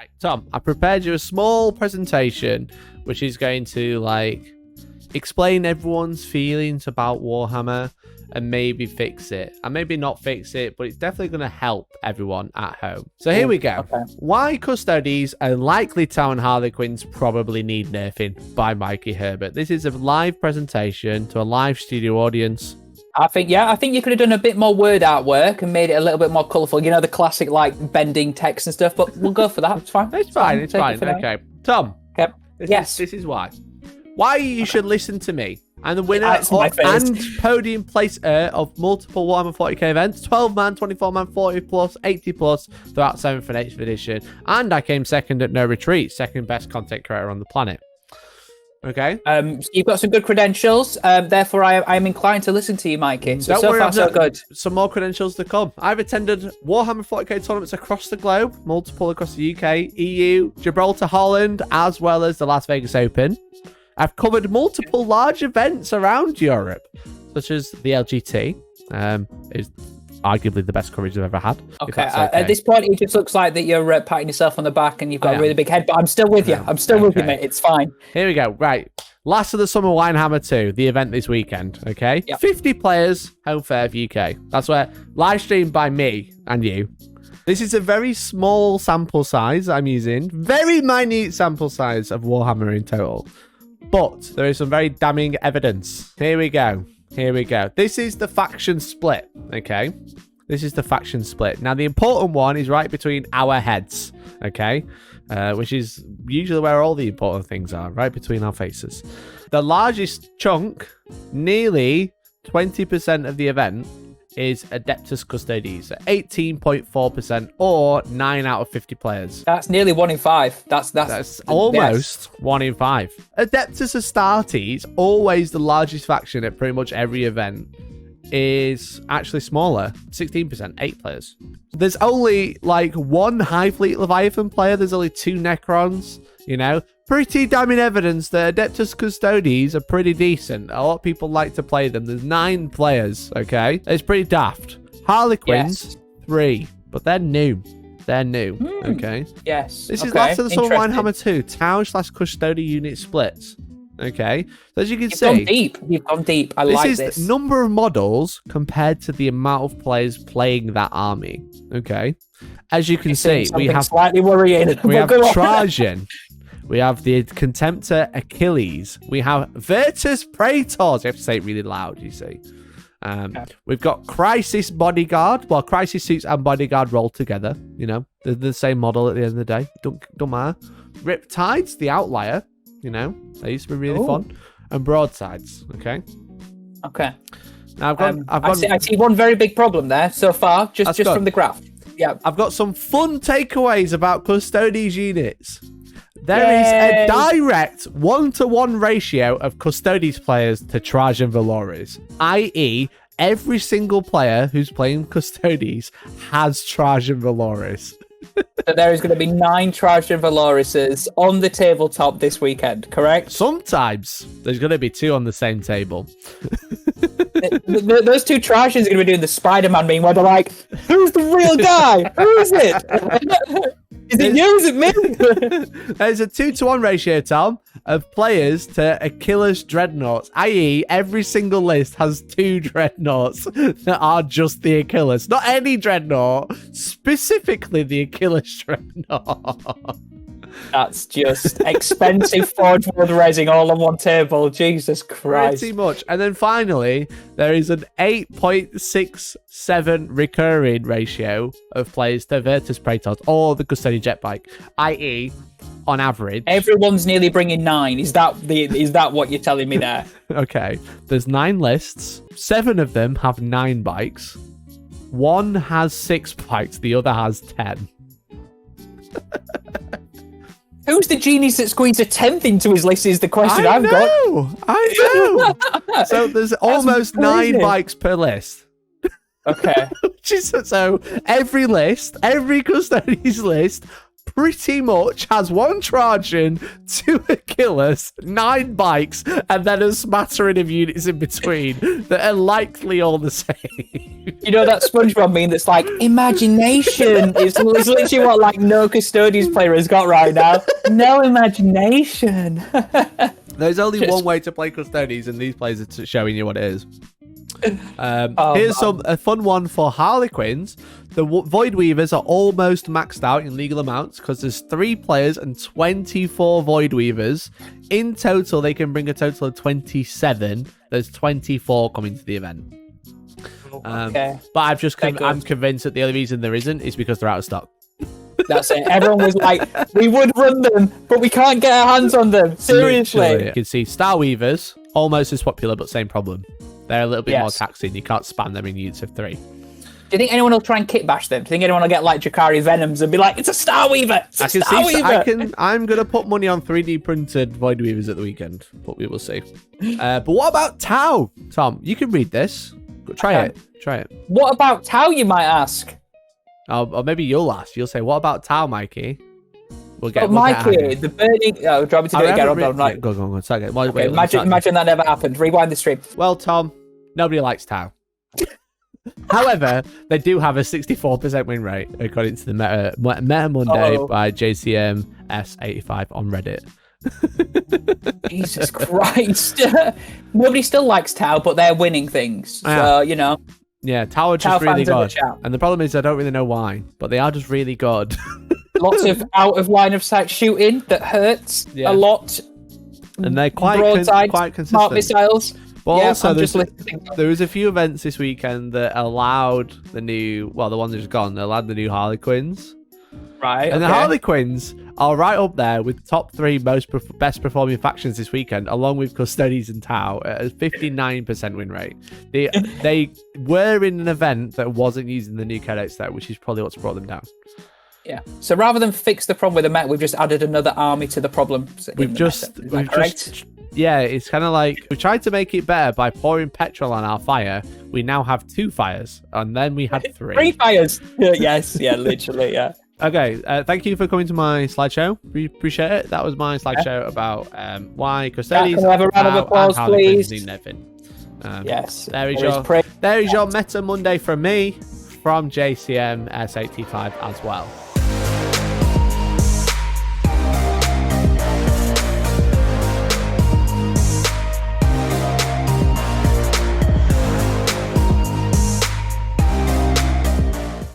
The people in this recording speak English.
Right, Tom, I prepared you a small presentation which is going to explain everyone's feelings about Warhammer and maybe fix it. And maybe not fix it, but it's definitely going to help everyone at home. So here we go. Okay. Why Custodes and Likely Town Harlequins probably need nerfing by Mikey Herbert. This is a live presentation to a live studio audience. I think you could have done a bit more word artwork and made it a little bit more colourful. You know, the classic bending text and stuff. But we'll go for that. It's fine. It's fine. Okay, Tom. Okay. This is why. Why you should listen to me. And the winner and podium placer of multiple Warhammer 40k events, 12-man, 24-man, 40+, 80+, throughout 7th and 8th edition. And I came second at No Retreat, second best content creator on the planet. Okay. So you've got some good credentials. Therefore, I'm inclined to listen to you, Mikey. So far, so good. Some more credentials to come. I've attended Warhammer 40k tournaments across the globe, multiple across the UK, EU, Gibraltar, Holland, as well as the Las Vegas Open. I've covered multiple large events around Europe, such as the LGT. Is arguably the best coverage I've ever had. Okay. At this point, it just looks like that you're patting yourself on the back and you've got a really big head, but I'm still with you. I'm still with you, mate. It's fine. Here we go. Right. Last of the Summer Winehammer 2, the event this weekend. Okay. Yep. 50 players, home fair for UK. That's where live streamed by me and you. This is a very small sample size I'm using. Very minute sample size of Warhammer in total. But there is some very damning evidence. Here we go. This is the faction split, okay? This is the faction split. Now, the important one is right between our heads, okay? Which is usually where all the important things are, right between our faces. The largest chunk, nearly 20% of the event, is Adeptus Custodes, 18.4%, or 9 out of 50 players. That's nearly 1 in 5. That's almost 1 in 5. Adeptus Astartes, always the largest faction at pretty much every event, is actually smaller, 16%, 8 players. There's only one High Fleet Leviathan player, there's only 2 Necrons, you know. Pretty damning evidence that Adeptus Custodes are pretty decent. A lot of people like to play them. There's 9 players, okay? It's pretty daft. Harlequins, 3, but they're new. Okay? Yes. This is Last of the Summer Winehammer 2, Town/Custodian unit splits. Okay? So as you can see... You've gone deep. I like this. This is the number of models compared to the amount of players playing that army. Okay? As you can see, we have... slightly worrying. We have Trajan. We have the Contemptor Achilles. We have Virtus Praetors. You have to say it really loud, you see. We've got Crisis Bodyguard. Well, Crisis Suits and Bodyguard roll together. You know, they're the same model at the end of the day. Don't matter. Riptides, the outlier. You know, they used to be really fun. And Broadsides. Okay. Now I see one very big problem there so far, just from the graph. Yeah. I've got some fun takeaways about Custodes units. There is a direct 1-to-1 ratio of Custodes players to Trajan Valores, i.e., every single player who's playing Custodes has Trajan Valores. So there is going to be 9 Trajan Valoreses on the tabletop this weekend, correct? Sometimes there's going to be 2 on the same table. Those 2 Trajans are going to be doing the Spider-Man meme where they're like, who's the real guy? Who is it? Is it you? Is it me? There's a 2-to-1 ratio, Tom, of players to Achilles Dreadnoughts, i.e. every single list has 2 Dreadnoughts that are just the Achilles. Not any Dreadnought, specifically the Achilles Dreadnought. That's just expensive Forge World resin all on one table. Jesus Christ. Pretty much. And then finally, there is an 8.67 recurring ratio of players to Virtus Praetors or the Custodian Jetbike, i.e., on average. Everyone's nearly bringing 9. Is that what you're telling me there? Okay. There's 9 lists. 7 of them have 9 bikes. 1 has 6 bikes. The other has 10. Who's the genius that squeezed a 10th into his list is the question I've got. I know. So there's almost 9 bikes per list. Okay. So every Custodes list pretty much has 1 Trajan, 2 Achilles, 9 bikes, and then a smattering of units in between that are likely all the same. You know that SpongeBob meme that's like, imagination is literally what like no Custodes player has got right now. No imagination. There's only one way to play Custodes, and these players are showing you what it is. Here's a fun one for Harlequins. The Void Weavers are almost maxed out in legal amounts because there's 3 players and 24 Void Weavers. In total, they can bring a total of 27. There's 24 coming to the event. Okay. But I'm convinced that the only reason there isn't is because they're out of stock. That's it. Everyone was like, we would run them, but we can't get our hands on them. Seriously. Literally. You can see Star Weavers, almost as popular, but same problem. They're a little bit more taxing. You can't spam them in units of 3. Do you think anyone will try and kit bash them? Do you think anyone will get like Jakari Venoms and be like, it's a Star Weaver? I'm going to put money on 3D printed Void Weavers at the weekend, but we will see. But what about Tau? Tom, you can read this. Try it. What about Tau, you might ask? Or maybe you'll ask. You'll say, what about Tau, Mikey? Mikey, the burning... Oh, do you want me to do it again? Go on. Okay, imagine that never happened. Rewind the stream. Well, Tom, nobody likes Tau. However, they do have a 64% win rate, according to the Meta Monday by JCM S85 on Reddit. Jesus Christ. Nobody still likes Tau, but they're winning things. So, you know. Yeah, Tau are just really good. And the problem is I don't really know why, but they are just really good. Lots of out of line of sight shooting that hurts a lot. And they're quite consistent. Smart missiles. But also, there was a few events this weekend that allowed the ones that just gone, allowed the new Harlequins. Right. And the Harlequins are right up there with top 3 best performing factions this weekend, along with Custodes and Tau at a 59% win rate. They were in an event that wasn't using the new codex set, which is probably what's brought them down. Yeah. So rather than fix the problem with the meta, we've just added another army to the problem. Yeah, it's kind of like we tried to make it better by pouring petrol on our fire. We now have 2 fires, and then we had 3. 3 fires. Yes. Yeah. Literally. Yeah. Okay. Thank you for coming to my slideshow. We appreciate it. That was my slideshow about why Custodes. Can we have a round of applause, please? Yes. There is your Meta Monday from me, from JCM S85 as well.